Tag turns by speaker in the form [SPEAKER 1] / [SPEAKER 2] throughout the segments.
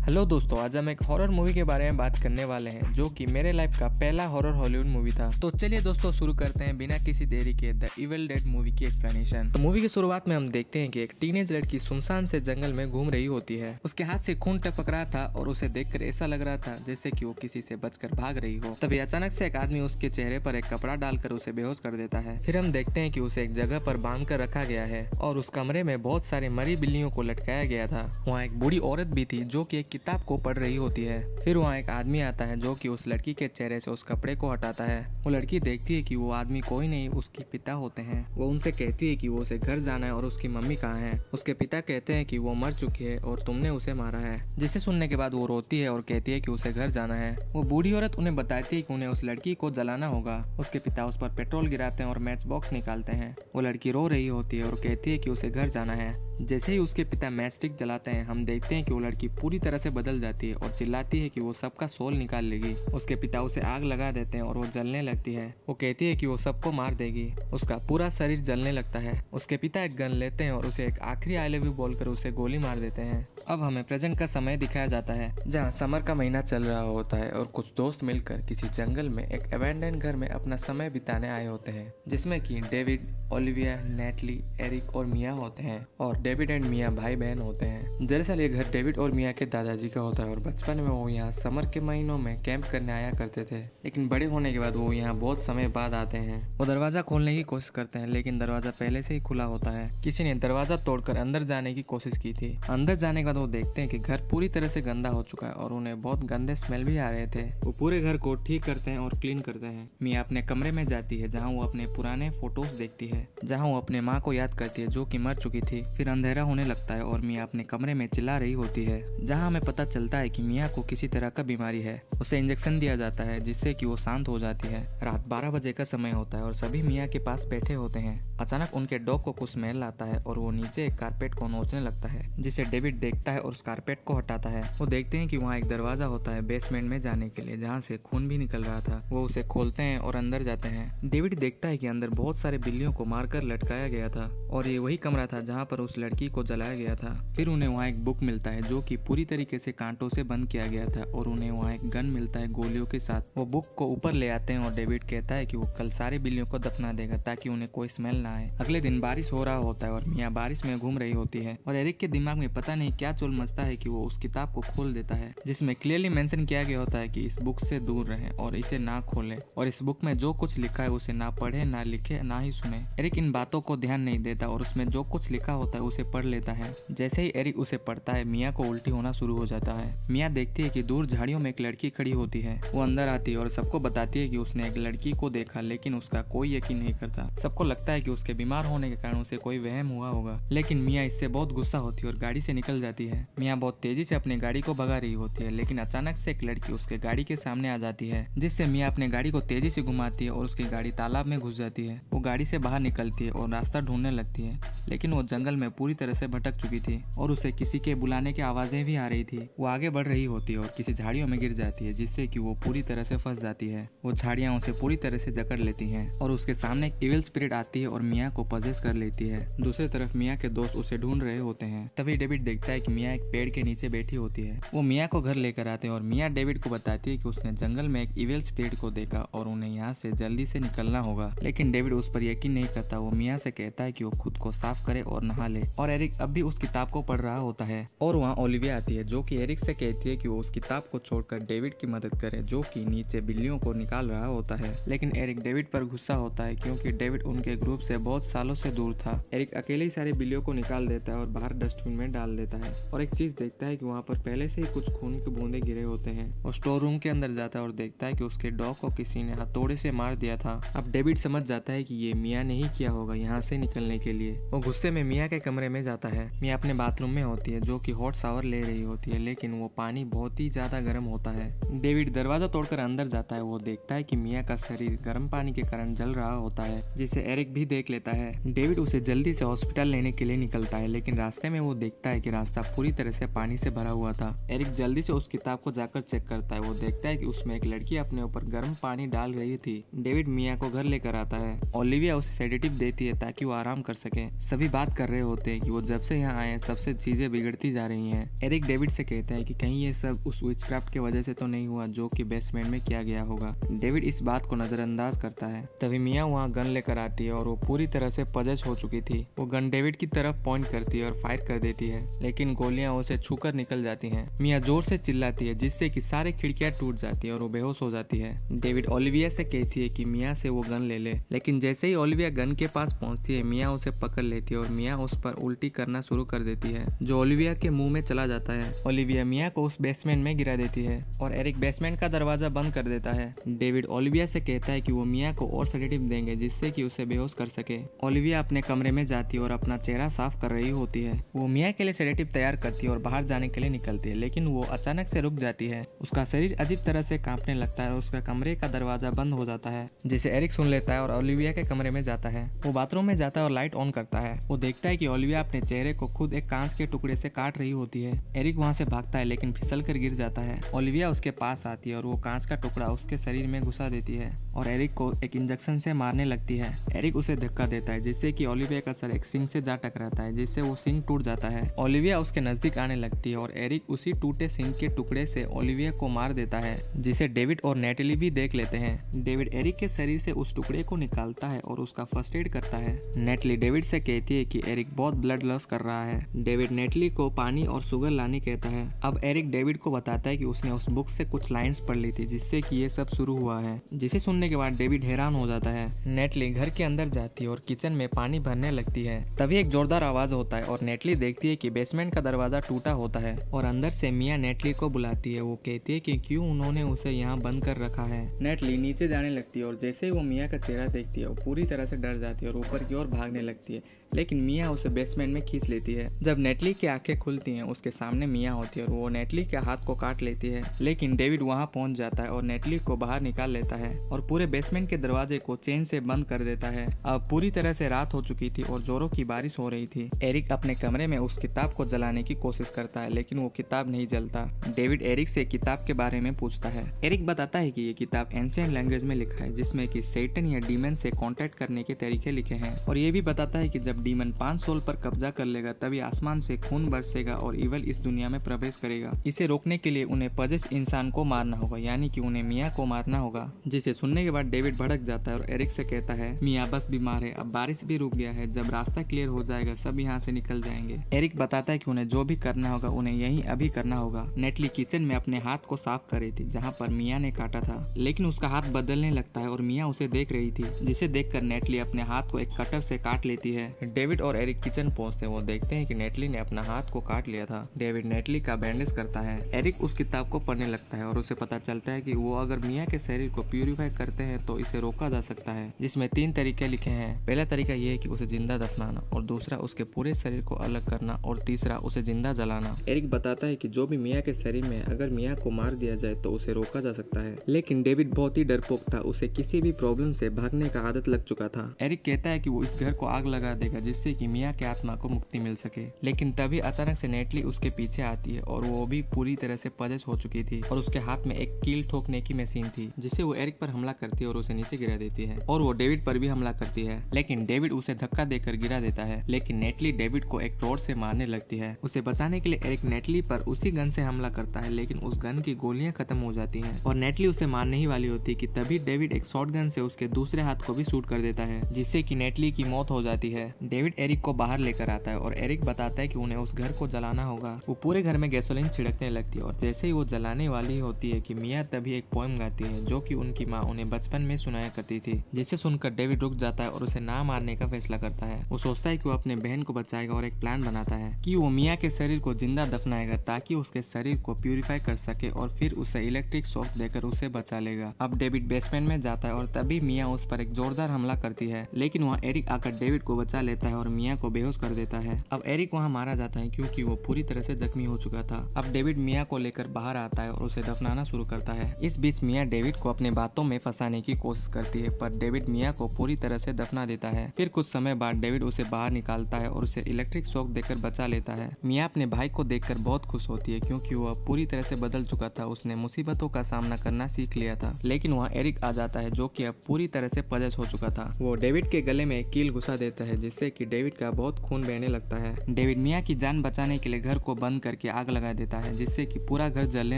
[SPEAKER 1] Hello दोस्तों, आज हम एक हॉरर मूवी के बारे में बात करने वाले हैं जो कि मेरे लाइफ का पहला हॉरर हॉलीवुड मूवी था। तो चलिए दोस्तों शुरू करते हैं बिना किसी देरी के द इविल डेड मूवी की एक्सप्लेनेशन। तो मूवी की शुरुआत में हम देखते हैं कि एक टीनेज लड़की सुनसान से जंगल में घूम रही होती है। उसके हाथ से खून टपक रहा था और उसे देखकर ऐसा लग रहा था जैसे कि वो किसी से बचकर भाग रही हो। तभी अचानक से एक आदमी उसके चेहरे पर एक कपड़ा डालकर उसे बेहोश कर देता है। फिर हम देखते हैं कि उसे एक जगह पर बांध कर रखा गया है और उस कमरे में बहुत सारी मरी बिल्लियों को लटकाया गया था। वहाँ एक बूढ़ी औरत भी थी जो कि एक किताब को पढ़ रही होती है। फिर वहाँ एक आदमी आता है जो कि उस लड़की के चेहरे से उस कपड़े को हटाता है। वो लड़की देखती है कि वो आदमी कोई नहीं उसके पिता होते हैं। वो उनसे कहती है कि वो उसे घर जाना है और उसकी मम्मी कहाँ है। उसके पिता कहते हैं कि वो मर चुकी है और तुमने उसे मारा है। जिसे सुनने के बाद वो रोती है और कहती है कि उसे घर जाना है। वो बूढ़ी औरत उन्हें बताती है कि उन्हें उस लड़की को जलाना होगा। उसके पिता उस पर पेट्रोल गिराते हैं और मैच बॉक्स निकालते हैं। वो लड़की रो रही होती है और कहती है कि उसे घर जाना है। जैसे ही उसके पिता मैच स्टिक जलाते हैं, हम देखते हैं कि वो लड़की पूरी तरह से बदल जाती है और चिल्लाती है कि वो सबका सोल निकाल लेगी। उसके पिता उसे आग लगा देते हैं और वो जलने लगती है। वो कहती है कि वो सबको मार देगी। उसका पूरा शरीर जलने लगता है। उसके पिता एक गन लेते हैं और उसे एक आखिरी आई लव यू बोलकर उसे गोली मार देते हैं। अब हमें प्रेजेंट का समय दिखाया जाता है जहाँ समर का महीना चल रहा होता है और कुछ दोस्त मिलकर किसी जंगल में एक अबैंडन घर में अपना समय बिताने आए होते हैं, जिसमें कि डेविड, ओलिविया, नेटली, एरिक और मिया होते हैं। और डेविड एंड मिया भाई बहन होते हैं। दरअसल ये घर डेविड और मिया के दादाजी का होता है और बचपन में वो यहाँ समर के महीनों में कैंप करने आया करते थे, लेकिन बड़े होने के बाद वो यहाँ बहुत समय बाद आते हैं। वो दरवाजा खोलने की कोशिश करते हैं लेकिन दरवाजा पहले से ही खुला होता है। किसी ने दरवाजा तोड़कर अंदर जाने की कोशिश की थी। अंदर जाने के बाद वो देखते हैं कि घर पूरी तरह से गंदा हो चुका है और उन्हें बहुत गंदे स्मेल भी आ रहे थे। वो पूरे घर को ठीक करते हैं और क्लीन करते हैं। मिया अपने कमरे में जाती है जहाँ वो अपने पुराने फोटोज देखती है, जहाँ वो अपने माँ को याद करती है जो कि मर चुकी थी। फिर अंधेरा होने लगता है और मिया अपने कमरे में चिल्ला रही होती है, जहाँ हमें पता चलता है कि मिया को किसी तरह का बीमारी है। उसे इंजेक्शन दिया जाता है जिससे कि वो शांत हो जाती है। रात 12 बजे का समय होता है और सभी मिया के पास बैठे होते हैं। अचानक उनके डॉग को कुछ स्मेल आता है और वो नीचे एक कारपेट को नोचने लगता है, जिसे डेविड देखता है और उस कारपेट को हटाता है। वो देखते हैं कि वहाँ एक दरवाजा होता है बेसमेंट में जाने के लिए, जहाँ से खून भी निकल रहा था। वो उसे खोलते हैं और अंदर जाते हैं। डेविड देखता है कि अंदर बहुत सारे बिल्लियों को मारकर लटकाया गया था और ये वही कमरा था जहाँ पर उस लड़की को जलाया गया था। फिर उन्हें वहाँ एक बुक मिलता है जो कि पूरी तरीके से कांटों से बंद किया गया था और उन्हें वहाँ एक गन मिलता है गोलियों के साथ। वो बुक को ऊपर ले आते हैं और डेविड कहता है कि वो कल सारे बिल्लियों को दफना देगा ताकि उन्हें कोई स्मेल ना आए। अगले दिन बारिश हो रहा होता है और मिया बारिश में घूम रही होती है और एरिक के दिमाग में पता नहीं क्या चुल मचता है कि वो उस किताब को खोल देता है, जिसमें क्लियरली मेंशन किया गया होता है कि इस बुक से दूर रहें और इसे ना खोलें और इस बुक में जो कुछ लिखा है उसे ना पढ़े, ना लिखे, ना ही सुने। एरिक इन बातों को ध्यान नहीं देता और उसमें जो कुछ लिखा होता है उसे पढ़ लेता है। जैसे ही एरिक उसे पढ़ता है, मिया को उल्टी होना शुरू हो जाता है। मिया देखती है कि दूर झाड़ियों में एक लड़की खड़ी होती है। वो अंदर आती है और सबको बताती है कि उसने एक लड़की को देखा, लेकिन उसका कोई यकीन नहीं करता। सबको लगता है कि उसके बीमार होने के कारण उसे कोई वहम हुआ होगा, लेकिन मिया इससे बहुत गुस्सा होती है और गाड़ी से निकल जाती है। मिया बहुत तेजी से अपनी गाड़ी को भगा रही होती है, लेकिन अचानक से एक लड़की उसके गाड़ी के सामने आ जाती है, जिससे मिया अपने गाड़ी को तेजी से घुमाती है और उसकी गाड़ी तालाब में घुस जाती है। वो गाड़ी से बाहर निकलती है और रास्ता ढूंढने लगती है, लेकिन वो जंगल में पूरी तरह से भटक चुकी थी और उसे किसी के बुलाने की आवाजें भी आ रही थी। वो आगे बढ़ रही होती है और किसी झाड़ियों में गिर जाती है, जिससे कि वो पूरी तरह से फंस जाती है। वो झाड़ियां उसे पूरी तरह से जकड़ लेती हैं और उसके सामने एक इविल स्पिरिट आती है और मिया को पजेस कर लेती है। दूसरी तरफ मिया के दोस्त उसे ढूंढ रहे होते हैं। तभी डेविड देखता है कि मिया एक पेड़ के नीचे बैठी होती है। वो मिया को घर लेकर आते हैं और मिया डेविड को बताती है कि उसने जंगल में एक इविल स्पिरिट को देखा और उन्हें यहाँ से जल्दी से निकलना होगा, लेकिन डेविड उस पर यकीन नहीं करता। वो मिया से कहता है कि वो खुद को साफ करे और नहा ले। और एरिक अब भी उस किताब को पढ़ रहा होता है और वहाँ ओलिविया आती है जो कि एरिक से कहती है कि वो उस किताब को छोड़कर डेविड की मदद करे, जो कि नीचे बिल्लियों को निकाल रहा होता है। लेकिन एरिक डेविड पर गुस्सा होता है क्योंकि डेविड उनके ग्रुप से बहुत सालों से दूर था। एरिक अकेले ही सारे बिल्लियों को निकाल देता है और बाहर डस्टबिन में डाल देता है और एक चीज देखता है कि वहाँ पर पहले से ही कुछ खून के बूंदे गिरे होते हैं। वो स्टोर रूम के अंदर जाता है और देखता है कि उसके डॉग को किसी ने हथौड़े से मार दिया था। अब डेविड समझ जाता है कि ये मिया ने ही किया होगा यहाँ से निकलने के लिए। वो गुस्से में मिया के कमरे में जाता है। मिया अपने बाथरूम में होती है जो कि हॉट शावर ले रही होती है, लेकिन वो पानी बहुत ही ज्यादा गर्म होता है। डेविड दरवाजा तोड़कर अंदर जाता है। वो देखता है कि मिया का शरीर गर्म पानी के कारण जल रहा होता है, जिसे एरिक भी देख लेता है। डेविड उसे जल्दी से हॉस्पिटल लेने के लिए निकलता है, लेकिन रास्ते में वो देखता है कि रास्ता पूरी तरह से पानी से भरा हुआ था। एरिक जल्दी से उस किताब को जाकर चेक करता है। वो देखता है कि उसमें एक लड़की अपने ऊपर गर्म पानी डाल रही थी। डेविड मिया को घर लेकर आता है। ओलिविया उसे सेडेटिव देती है ताकि वो आराम कर सके। सभी बात कर रहे होते हैं कि वो जब से यहाँ आए तब से चीजें बिगड़ती जा रही हैं। एरिक डेविड से कहता है कि कहीं ये सब उस विचक्राफ्ट की वजह से तो नहीं हुआ जो कि बेसमेंट में किया गया होगा। डेविड इस बात को नजरअंदाज करता है। तभी मिया वहाँ गन लेकर आती है और वो पूरी तरह से पजश हो चुकी थी। वो गन डेविड की तरफ पॉइंट करती है और फायर कर देती है, लेकिन गोलियां उसे छूकर निकल जाती हैं। मिया जोर से चिल्लाती है जिससे कि सारी खिड़कियां टूट जाती है और वो बेहोश हो जाती है। डेविड ओलिविया से कहती है कि मिया से वो गन ले ले, लेकिन जैसे ही ओलिविया गन के पास पहुंचती है मिया उसे पकड़ लेती है और मिया उस पर उल्टी करना शुरू कर देती है जो ओलिविया के मुंह में चला जाता है। ओलिविया मिया को उस बेसमेंट में गिरा देती है और एरिक बेसमेंट का दरवाजा बंद कर देता है। डेविड ओलिविया से कहता है कि वो मिया को और सेडेटिव देंगे जिससे कि उसे बेहोश कर सके। ओलिविया अपने कमरे में जाती है और अपना चेहरा साफ कर रही होती है। वो मिया के लिए सेडेटिव तैयार करती है और बाहर जाने के लिए निकलती है, लेकिन वो अचानक से रुक जाती है। उसका शरीर अजीब तरह से कांपने लगता है और उसका कमरे का दरवाजा बंद हो जाता है, जिसे एरिक सुन लेता है और ओलिविया के कमरे में जाता है। वो बाथरूम में जाता है और लाइट ऑन करता है। वो देखता है कि ओलिविया अपने चेहरे को खुद एक कांच के टुकड़े से काट रही होती है। एरिक वहाँ से भागता है लेकिन फिसल कर गिर जाता है। ओलिविया उसके पास आती है और वो कांच का टुकड़ा उसके शरीर में घुसा देती है और एरिक को एक इंजेक्शन से मारने लगती है। एरिक उसे धक्का देता है जिससे कि ओलिविया का सर एक सिंक से जा टकराता है, जिससे वो सिंक टूट जाता है। ओलिविया उसके नजदीक आने लगती है और एरिक उसी टूटे सिंक के टुकड़े से ओलिविया को मार देता है, जिसे डेविड और नेटली भी देख लेते हैं। डेविड एरिक के शरीर से उस टुकड़े को निकालता है और उसका फर्स्ट एड करता है। नेटली डेविड से कहती है कि एरिक बहुत ब्लड लॉस कर रहा है। डेविड नेटली को पानी और शुगर लाने कहता है। अब एरिक डेविड को बताता है कि उसने उस बुक से कुछ लाइंस पढ़ ली थी जिससे कि ये सब शुरू हुआ है, जिसे सुनने के बाद डेविड हैरान हो जाता है। नेटली घर के अंदर जाती है और किचन में पानी भरने लगती है। तभी एक जोरदार आवाज होता है और नेटली देखती है कि बेसमेंट का दरवाजा टूटा होता है और अंदर से मिया नेटली को बुलाती है। वो कहती है कि क्यों उन्होंने उसे यहाँ बंद कर रखा है। नेटली नीचे जाने लगती है और जैसे ही वो मिया का चेहरा देखती है वो पूरी तरह से डर जाती है और ऊपर की ओर भागने लगती है, लेकिन मिया उसे बेसमेंट में खींच लेती है। जब नेटली की आंखें खुलती हैं उसके सामने मिया होती है और वो नेटली के हाथ को काट लेती है, लेकिन डेविड वहाँ पहुँच जाता है और नेटली को बाहर निकाल लेता है और पूरे बेसमेंट के दरवाजे को चेन से बंद कर देता है। अब पूरी तरह से रात हो चुकी थी और जोरों की बारिश हो रही थी। एरिक अपने कमरे में उस किताब को जलाने की कोशिश करता है, लेकिन वो किताब नहीं जलता। डेविड एरिक से किताब के बारे में पूछता है। एरिक बताता है कि ये किताब एंशिएंट लैंग्वेज में लिखा है जिसमें कि सैटन या डीमन से कांटेक्ट करने के तरीके लिखे हैं, और ये भी बताता है कि जब डीमन 5 सोल पर कब्जा कर लेगा तभी आसमान से खून बरसेगा और इवल इस दुनिया में प्रवेश करेगा। इसे रोकने के लिए उन्हें पजेस इंसान को मारना होगा, यानी कि उन्हें मिया को मारना होगा। जिसे सुनने के बाद डेविड भड़क जाता है और एरिक से कहता है मिया बस बीमार है, अब बारिश भी रुक गया है, जब रास्ता क्लियर हो जाएगा सब यहाँ से निकल जाएंगे। एरिक बताता है कि उन्हें जो भी करना होगा उन्हें यही अभी करना होगा। नेटली किचन में अपने हाथ को साफ कर रही थी जहाँ पर मिया ने काटा था, लेकिन उसका हाथ बदलने लगता है और मिया उसे देख रही थी, जिसे देखकर नेटली अपने हाथ को एक कटर से काट लेती है। डेविड और एरिक किचन पहुंचते हैं। वो देखते हैं कि नेटली ने अपना हाथ को काट लिया था। डेविड नेटली का बैंडेज करता है। एरिक उस किताब को पढ़ने लगता है और उसे पता चलता है कि वो अगर मिया के शरीर को प्यूरिफाई करते हैं तो इसे रोका जा सकता है, जिसमें 3 तरीके लिखे हैं। पहला तरीका ये है कि उसे जिंदा दफनाना, और दूसरा उसके पूरे शरीर को अलग करना, और तीसरा उसे जिंदा जलाना। एरिक बताता है कि जो भी मिया के शरीर में अगर मिया को मार दिया जाए तो उसे रोका जा सकता है, लेकिन डेविड बहुत ही डरपोक था, उसे किसी भी प्रॉब्लम से भागने का आदत लग चुका था। एरिक कहता है कि वो इस घर को आग लगा देगा जिससे कि मिया के आत्मा को मुक्ति मिल सके, लेकिन तभी अचानक से नेटली उसके पीछे आती है और वो भी पूरी तरह से पजेस हो चुकी थी और उसके हाथ में एक कील ठोकने की मशीन थी, जिससे वो एरिक पर हमला करती है और उसे नीचे गिरा देती है, और वो डेविड पर भी हमला करती है, लेकिन डेविड उसे धक्का देकर गिरा देता है। लेकिन नेटली डेविड को एक रॉड से मारने लगती है। उसे बचाने के लिए एरिक नेटली पर उसी गन से हमला करता है, लेकिन उस गन की गोलियां खत्म हो जाती हैं और नेटली उसे मारने ही वाली होती है कि तभी डेविड एक शॉटगन से उसके दूसरे हाथ को भी शूट कर देता है, जिससे कि नेटली की मौत हो जाती है। डेविड एरिक को बाहर लेकर आता है और एरिक बताता है कि उन्हें उस घर को जलाना होगा। वो पूरे घर में गैसोलीन छिड़कने लगती है और जैसे ही वो जलाने वाली होती है कि मिया तभी एक पोएम गाती है जो कि उनकी माँ उन्हें बचपन में सुनाया करती थी, जिसे सुनकर डेविड रुक जाता है और उसे ना मारने का फैसला करता है। वो सोचता है कि वो अपने बहन को बचाएगा और एक प्लान बनाता है कि वो मिया के शरीर को जिंदा दफनाएगा ताकि उसके शरीर को प्यूरिफाई कर सके और फिर उसे इलेक्ट्रिक शॉक देकर उसे बचा लेगा। अब डेविड बेसमेंट में जाता है और तभी मिया उस पर एक जोरदार हमला करती है, लेकिन वहाँ एरिक आकर डेविड को बचा लेता है और मिया को बेहोश कर देता है। अब एरिक वहाँ मारा जाता है क्योंकि वो पूरी तरह से जख्मी हो चुका था। अब डेविड मिया को लेकर बाहर आता है और उसे दफनाना शुरू करता है। इस बीच मिया डेविड को अपने बातों में फंसाने की कोशिश करती है, पर डेविड मिया को पूरी तरह से दफना देता है। फिर कुछ समय बाद डेविड उसे बाहर निकालता है और उसे इलेक्ट्रिक शॉक देकर बचा लेता है। मिया अपने भाई को देखकर बहुत खुश होती है क्योंकि वह पूरी तरह से बदल चुका था, उसने मुसीबतों का सामना करना सीख लिया था। लेकिन वहाँ एरिक आ जाता है जो कि अब पूरी तरह से पजेस हो चुका था। वो डेविड के गले में एक कील घुसा देता है जिससे जिससे कि डेविड का बहुत खून बहने लगता है। डेविड मिया की जान बचाने के लिए घर को बंद करके आग लगा देता है, जिससे कि पूरा घर जलने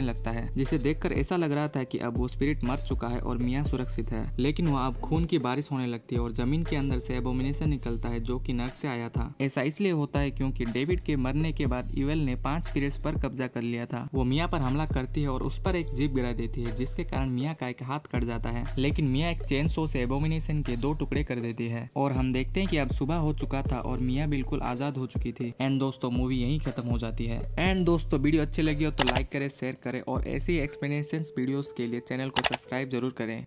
[SPEAKER 1] लगता है, जिसे देखकर ऐसा लग रहा था कि अब वो स्पिरिट मर चुका है और मिया सुरक्षित है। लेकिन वहाँ अब खून की बारिश होने लगती है और जमीन के अंदर से एबोमिनेशन निकलता है जो कि नर्क से आया था। ऐसा इसलिए होता है क्योंकि डेविड के मरने के बाद इवेल ने 5 स्पिरिट्स पर कब्जा कर लिया था। वो मिया पर हमला करती है और उस पर एक जीप गिरा देती है, जिसके कारण मिया का एक हाथ कट जाता है। लेकिन मिया एक चेन सो से एबोमिनेशन के 2 टुकड़े कर देती है और हम देखते हैं कि अब सुबह हो चुका था और मिया बिल्कुल आजाद हो चुकी थी। एंड दोस्तों मूवी यहीं खत्म हो जाती है। एंड दोस्तों वीडियो अच्छी लगी हो तो लाइक करें, शेयर करें और ऐसी एक्सप्लेनेशन वीडियोस के लिए चैनल को सब्सक्राइब जरूर करें।